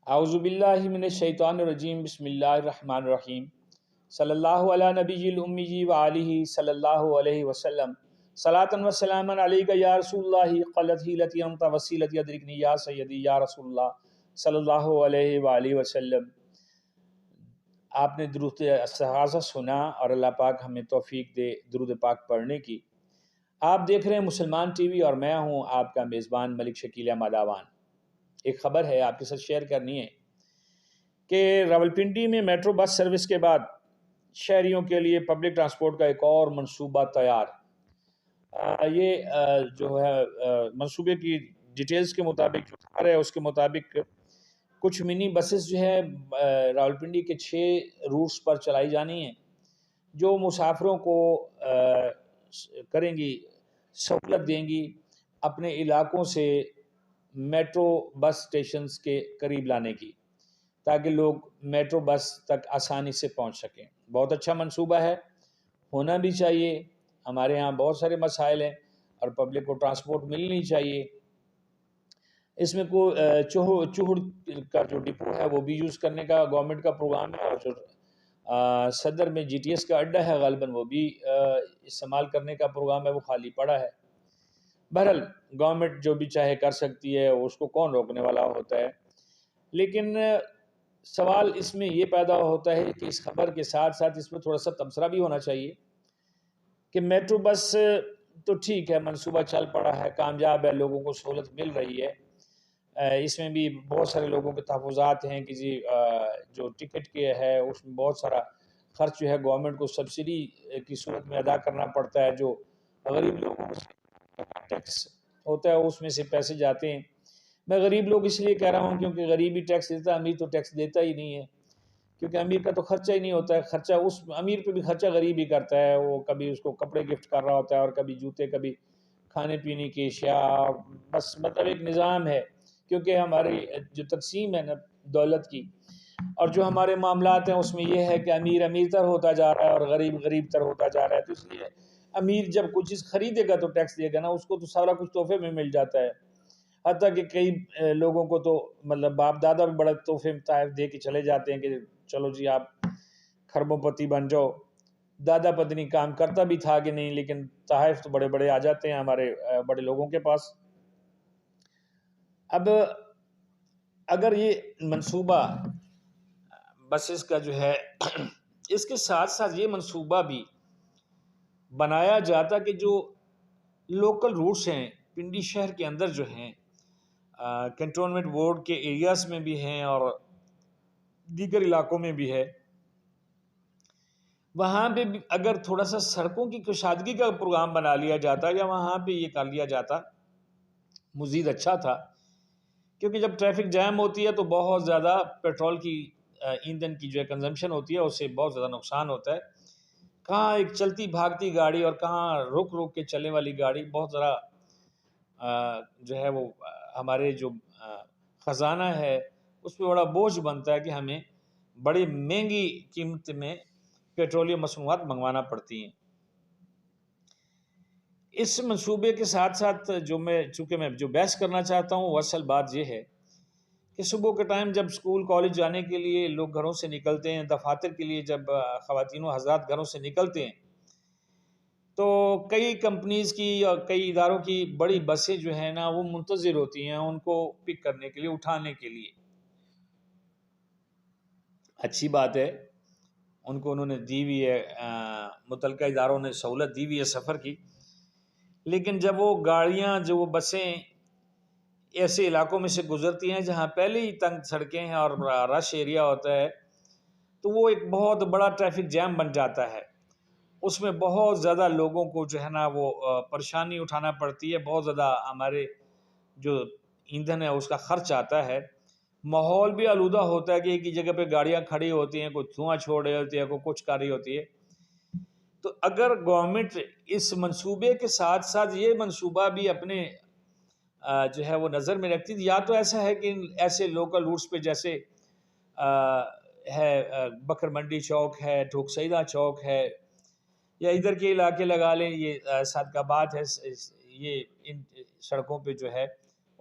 اعوذ باللہ من الشیطان الرجیم بسم اللہ الرحمن الرحیم صلی اللہ علی نبی الامی و آلہ صلی اللہ علیہ وسلم صلاۃ و سلاما علیک یا رسول اللہ قلت حیلتی انت وسیلتی ادرکنی یا سیدی یا رسول اللہ صلی اللہ علیہ وآلہ وسلم۔ آپ نے درود استغاثہ سنا اور اللہ پاک ہمیں توفیق دے درود پاک پڑھنے کی۔ آپ دیکھ رہے ہیں مسلمان ٹی وی اور میں ہوں آپ کا میزبان ملک شکیل احمد آوان۔ ایک خبر ہے آپ کے ساتھ شیئر کرنی ہے کہ راولپنڈی میں میٹرو بس سروس کے بعد شہریوں کے لیے پبلک ٹرانسپورٹ کا ایک اور منصوبہ تیار۔ یہ جو ہے منصوبے کی ڈیٹیلز کے مطابق جو خبر ہے اس کے مطابق کچھ منی بسز جو ہے راولپنڈی کے 6 روٹس پر چلائی جانی ہیں جو مسافروں کو کریں گی سہولت دیں گی اپنے علاقوں سے میٹرو بس اسٹیشنز کے قریب لانے کی، تاکہ لوگ میٹرو بس تک آسانی سے پہنچ سکیں۔ بہت اچھا منصوبہ ہے، ہونا بھی چاہیے۔ ہمارے ہاں بہت سارے مسائل ہیں اور پبلک کو ٹرانسپورٹ ملنی چاہیے۔ اس میں چوہڑ کا جو ڈپو ہے وہ بھی یوز کرنے کا گورنمنٹ کا پروگرام ہے، اور جو صدر میں جی ٹی ایس کا اڈا ہے غالباً وہ بھی استعمال کرنے کا پروگرام ہے، وہ خالی پڑا ہے۔ بہرحال گورنمنٹ جو بھی چاہے کر سکتی ہے، اس کو کون روکنے والا ہوتا ہے۔ لیکن سوال اس میں یہ پیدا ہوتا ہے کہ اس خبر کے ساتھ ساتھ اس میں تھوڑا سا تبصرہ بھی ہونا چاہیے کہ میٹرو بس تو ٹھیک ہے، منصوبہ چل پڑا ہے، کامیاب ہے، لوگوں کو سہولت مل رہی ہے۔ اس میں بھی بہت سارے لوگوں کے تحفظات ہیں کہ جی جو ٹکٹ کے ہے اس میں بہت سارا خرچ جو ہے گورنمنٹ کو سبسڈی کی صورت میں ادا کرنا پڑتا ہے، جو غریب لوگوں کو ٹیکس ہوتا ہے اس میں سے پیسے جاتے ہیں۔ میں غریب لوگ اس لیے کہہ رہا ہوں کیونکہ غریب ہی ٹیکس دیتا ہے، امیر تو ٹیکس دیتا ہی نہیں ہے، کیونکہ امیر کا تو خرچہ ہی نہیں ہوتا ہے۔ خرچہ اس امیر پہ بھی خرچہ غریب ہی کرتا ہے، وہ کبھی اس کو کپڑے گفٹ کر رہا ہوتا ہے اور کبھی جوتے، کبھی کھانے پینے کی اشیاء، بس مطلب ایک نظام ہے، کیونکہ ہماری جو تقسیم ہے نا دولت کی اور جو ہمارے معاملات ہیں اس میں یہ ہے کہ امیر امیر تر ہوتا جا رہا ہے اور غریب غریب تر ہوتا جا رہا ہے۔ تو اس لیے امیر جب کوئی چیز خریدے گا تو ٹیکس دے گا نا، اس کو تو سارا کچھ تحفے میں مل جاتا ہے۔ حتیٰ کہ کئی لوگوں کو تو مطلب باپ دادا بھی بڑے تحفے تحائف دے کے چلے جاتے ہیں کہ چلو جی آپ کھربوں پتی بن جاؤ۔ دادا پتنی کام کرتا بھی تھا کہ نہیں، لیکن تحائف تو بڑے بڑے آ جاتے ہیں ہمارے بڑے لوگوں کے پاس۔ اب اگر یہ منصوبہ بسز کا جو ہے اس کے ساتھ ساتھ یہ منصوبہ بھی بنایا جاتا کہ جو لوکل روٹس ہیں پنڈی شہر کے اندر جو ہیں، کنٹونمنٹ بورڈ کے ایریاز میں بھی ہیں اور دیگر علاقوں میں بھی ہے، وہاں پہ بھی اگر تھوڑا سا سڑکوں کی کشادگی کا پروگرام بنا لیا جاتا یا وہاں پہ یہ کر لیا جاتا مزید اچھا تھا، کیونکہ جب ٹریفک جام ہوتی ہے تو بہت زیادہ پیٹرول کی ایندھن کی جو ہے کنزمپشن ہوتی ہے، اس سے بہت زیادہ نقصان ہوتا ہے۔ کہاں ایک چلتی بھاگتی گاڑی اور کہاں رک رک کے چلنے والی گاڑی، بہت ذرا جو ہے وہ ہمارے جو خزانہ ہے اس پہ بڑا بوجھ بنتا ہے کہ ہمیں بڑی مہنگی قیمت میں پیٹرولیم مصنوعات منگوانا پڑتی ہیں۔ اس منصوبے کے ساتھ ساتھ چونکہ میں جو بحث کرنا چاہتا ہوں وہ اصل بات یہ ہے کہ صبح کے ٹائم جب اسکول کالج جانے کے لیے لوگ گھروں سے نکلتے ہیں، دفاتر کے لیے جب خواتین و حضرات گھروں سے نکلتے ہیں، تو کئی کمپنیز کی اور کئی اداروں کی بڑی بسیں جو ہیں نا وہ منتظر ہوتی ہیں ان کو پک کرنے کے لیے، اٹھانے کے لیے۔ اچھی بات ہے، ان کو انہوں نے دی ہوئی ہے، متعلقہ اداروں نے سہولت دی ہوئی ہے سفر کی، لیکن جب وہ گاڑیاں جو وہ بسیں ایسے علاقوں میں سے گزرتی ہیں جہاں پہلے ہی تنگ سڑکیں ہیں اور رش ایریا ہوتا ہے، تو وہ ایک بہت بڑا ٹریفک جام بن جاتا ہے۔ اس میں بہت زیادہ لوگوں کو جو ہے نا وہ پریشانی اٹھانا پڑتی ہے، بہت زیادہ ہمارے جو ایندھن ہے اس کا خرچ آتا ہے، ماحول بھی آلودہ ہوتا ہے کہ ایک ہی جگہ پہ گاڑیاں کھڑی ہوتی ہیں، کوئی دھواں چھوڑ رہی ہوتی ہے، کوئی کچھ کر رہی ہوتی ہے۔ تو اگر گورنمنٹ اس منصوبے کے ساتھ ساتھ یہ منصوبہ بھی اپنے جو ہے وہ نظر میں رکھتی، یا تو ایسا ہے کہ ایسے لوکل روٹس پہ جیسے ہے بکر منڈی چوک ہے، ٹھوک سیدہ چوک ہے، یا ادھر کے علاقے لگا لیں، یہ صادق آباد ہے، یہ ان سڑکوں پہ جو ہے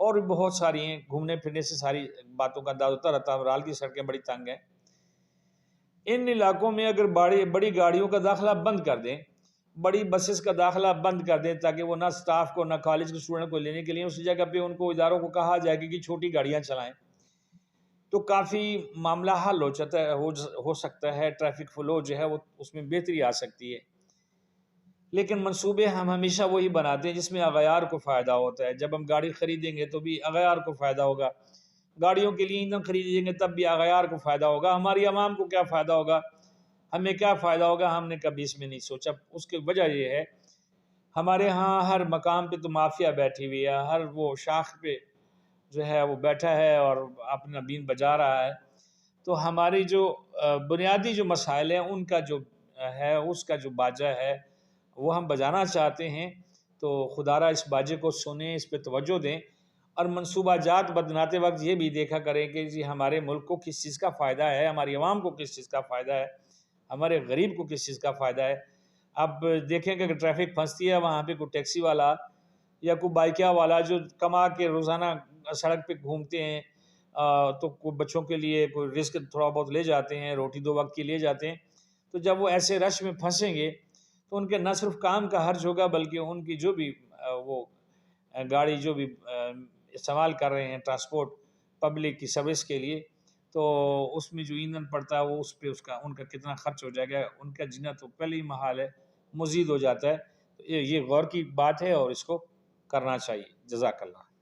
اور بھی بہت ساری ہیں، گھومنے پھرنے سے ساری باتوں کا انداز ہوتا رہتا ہے۔ ابرال کی سڑکیں بڑی تنگ ہیں، ان علاقوں میں اگر بڑی گاڑیوں کا داخلہ بند کر دیں، بڑی بسز کا داخلہ بند کر دیں، تاکہ وہ نہ سٹاف کو نہ کالج کے اسٹوڈنٹ کو لینے کے لیے، اس جگہ پہ ان کو اداروں کو کہا جائے کہ چھوٹی گاڑیاں چلائیں، تو کافی معاملہ حل ہو سکتا ہے، ٹریفک فلو جو ہے وہ اس میں بہتری آ سکتی ہے۔ لیکن منصوبے ہم ہمیشہ وہی بناتے ہیں جس میں اغیار کو فائدہ ہوتا ہے۔ جب ہم گاڑی خریدیں گے تو بھی اغیار کو فائدہ ہوگا، گاڑیوں کے لیے ایندھن خریدیں گے تب بھی اغیار کو فائدہ ہوگا، ہماری عوام کو کیا فائدہ ہوگا، ہمیں کیا فائدہ ہوگا، ہم نے کبھی اس میں نہیں سوچا۔ اس کی وجہ یہ ہے ہمارے ہاں ہر مقام پہ تو مافیا بیٹھی ہوئی ہے، ہر وہ شاخ پہ جو ہے وہ بیٹھا ہے اور اپنا بین بجا رہا ہے، تو ہماری جو بنیادی جو مسائل ہیں ان کا جو ہے اس کا جو باجہ ہے وہ ہم بجانا چاہتے ہیں۔ تو خدا را اس باجے کو سنیں، اس پہ توجہ دیں، اور منصوبہ جات بناتے وقت یہ بھی دیکھا کریں کہ جی ہمارے ملک کو کس چیز کا فائدہ ہے، ہماری عوام کو کس چیز کا فائدہ ہے، ہمارے غریب کو کس چیز کا فائدہ ہے۔ اب دیکھیں کہ اگر ٹریفک پھنستی ہے وہاں پہ کوئی ٹیکسی والا یا کوئی بائکیا والا جو کما کے روزانہ سڑک پہ گھومتے ہیں، تو کوئی بچوں کے لیے کوئی رزق تھوڑا بہت لے جاتے ہیں، روٹی 2 وقت کی لے جاتے ہیں، تو جب وہ ایسے رش میں پھنسیں گے تو ان کے نہ صرف کام کا حرج ہوگا بلکہ ان کی جو بھی وہ گاڑی جو بھی استعمال کر رہے ہیں ٹرانسپورٹ پبلک کی سروس کے لیے، تو اس میں جو ایندھن پڑتا ہے وہ اس پہ ان کا کتنا خرچ ہو جائے گا، ان کا جینا تو پہلے ہی محال ہے، مزید ہو جاتا ہے۔ تو یہ غور کی بات ہے اور اس کو کرنا چاہیے۔ جزاک اللہ۔